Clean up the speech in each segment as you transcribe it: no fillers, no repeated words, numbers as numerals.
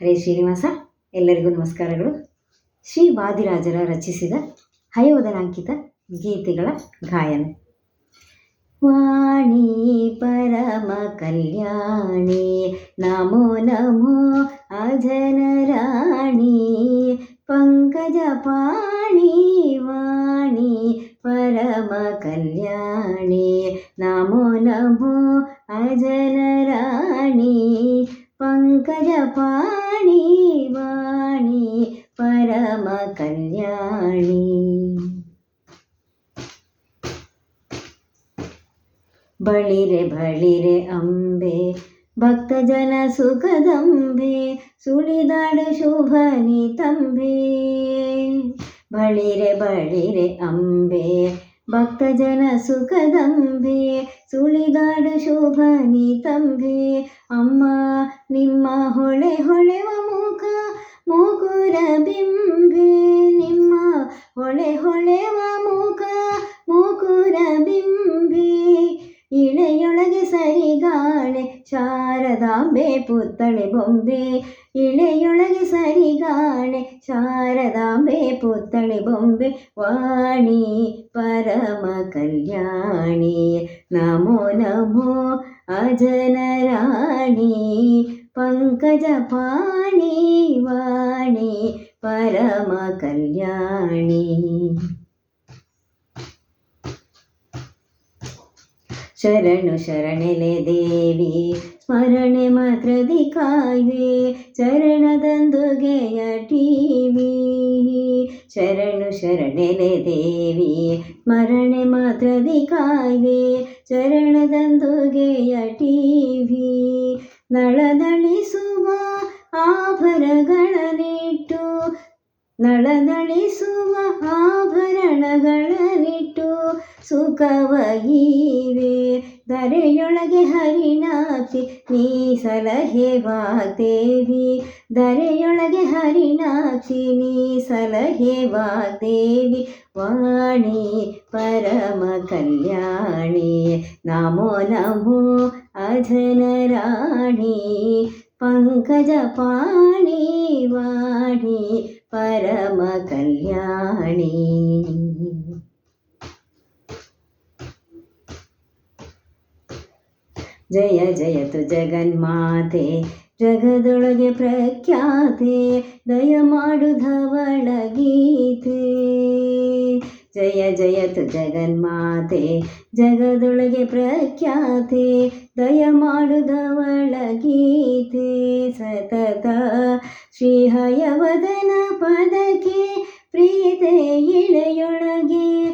ಹರೇ ಶ್ರೀನಿವಾಸ. ಎಲ್ಲರಿಗೂ ನಮಸ್ಕಾರಗಳು. ಶ್ರೀ ವಾದಿರಾಜರ ರಚಿಸಿದ ಹಯವದನಾಂಕಿತ ಗೀತೆಗಳ ಗಾಯನ. ವಾಣಿ ಪರಮ ಕಲ್ಯಾಣಿ ನಮೋ ನಮೋ ಅಜನರಾಣಿ ಪಂಕಜ ಪಾಣಿ ವಾಣಿ ಪರಮ ಕಲ್ಯಾಣಿ ನಮೋ ನಮೋ ಅಜನರಾಣಿ ಪಂಕಜ ಪಾಣಿ ವಾಣಿ ಪರಮ ಕಲ್ಯಾಣಿ. ಬಳಿರೆ ಬಳಿರೆ ಅಂಬೆ ಭಕ್ತಜನ ಸುಖದಂಬೆ ಸುಳಿದಾಡು ಶುಭನಿ ತಂಬೆ. ಬಳಿರೆ ಬಳಿರೆ ಅಂಬೆ ಭಕ್ತಜನ ಸುಖದಂಬೆ ಸುಳಿದಾಡು ಶುಭನಿ ತಂಬೆ. ಅಮ್ಮ ನಿಮ್ಮ ಹೊಳೆ ಹೊಳೆವ ಮುಖ ಮುಕುರ ಬಿಂಬೆ. ನಿಮ್ಮ ಹೊಳೆ ಹೊಳೆವ ಮುಖ ಮುಕುರ ಬಿಂಬೆ. ಇಳೆಯೊಳಗೆ ಸರಿಗಾಳೆ ಶಾರದಾಂಬೆ ಪುತ್ತಳೆ ಬೊಂಬೆ. ಇಳೆಯೊಳಗೆ ಸರಿಗಾಳೆ ಶಾರದಾಂಬೆ ಪುತ್ತಳೆ ಬೊಂಬೆ. ವಾಣಿ ಪರಮ ಕಲ್ಯಾಣಿ ನಮೋ ನಮೋ ಅಜನರಾಣಿ ಪಂಕಜ ಪಾಣಿ ವಾಣಿ ಪರಮ ಕಲ್ಯಾಣಿ. ಶರಣು ಶರಣೆಲೆ ದೇವಿ ಸ್ಮರಣೆ ಮಾತ್ರದಿ ಕಾಯ್ವೆ ಚರಣದಂದುಗೆಯ ಟಿವಿ. ಶರಣು ಶರಣೆಲೆ ದೇವಿ ಸ್ಮರಣೆ ಮಾತ್ರದಿ ಕಾಯ್ವೆ ಚರಣದಂದುಗೆಯ ಟಿವಿ. ನಳದಳಿಸುವ ಆಭರಣಗಳನ್ನಿಟ್ಟು ನಳದಳಿಸುವ ಆಭರಣಗಳನ್ನಿಟ್ಟು ಸುಖವಹಿವೆ. ಧರೆಯೊಳಗೆ ಹರಿಣಾಕ್ಷಿ ನೀ ಸಲಹೆ ವಾಗ್ದೇವಿ. ಧರೆಯೊಳಗೆ ಹರಿಣಾಕ್ಷಿ ನೀ ಸಲಹೆ ವಾಗ್ದೇವಿ. ವಾಣಿ ಪರಮ ಕಲ್ಯಾಣಿ ನಮೋ ನಮೋ ಅಜನರಾಣಿ ಪಂಕಜ ಪಾಣಿ ವಾಣಿ ಪರಮ ಕಲ್ಯಾಣಿ. ಜಯ ಜಯತು ಜಗನ್ಮಾತೆ ಜಗದೊಳಗೆ ಪ್ರಖ್ಯಾತೆ ದಯ ಮಾಡು ಧವಳ ಗೀತೆ. ಜಯ ಜಯತು ಜಗನ್ಮಾತೆ ಜಗದೊಳಗೆ ಪ್ರಖ್ಯಾತೆ ದಯ ಮಾಡು ಧವಳ ಗೀತೆ. ಸತತ ಶ್ರೀ ಹಯವದನ ಪದಕ್ಕೆ ಪ್ರೀತೆ ಇಳೆಯೊಳಗೆ.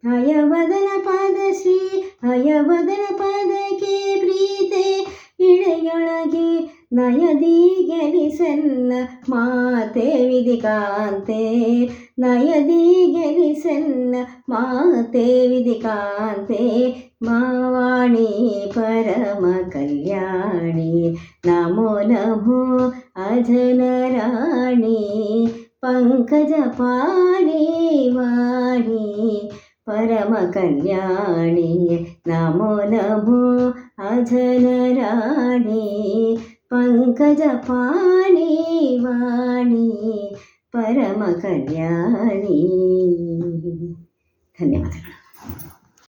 ಹಯವದನ ಪದ ಶ್ರೀ ಹಯವದನ ಪದಕ್ಕೆ ಪ್ರೀತೆ ಇಳೆಯೊಳಗೆ. ನಯದಿ ಗೆಲಿಸನ್ನ ಮಾತೆ ವಿಧಿಕಾಂತೆ. ನಯದಿ ಗೆಲಿಸನ್ನ ಮಾತೆ ವಿಧಿಕಾಂತೆ. ವಾಣಿ ಪರಮ ಕಲ್ಯಾಣಿ ನಮೋ ನಮೋ ಅಜನರಾಣಿ ಪಂಕಜ ಪಾಣಿ ವಾಣಿ ಪರಮ ಕಲ್ಯಾಣಿ ನಮೋ ನಮೋ ಅಜನರಾಣಿ ಪಂಕಜ ಪಾಣಿ ವಾಣಿ ಪರಮ ಕಲ್ಯಾಣಿ. ಧನ್ಯವಾದಗಳು.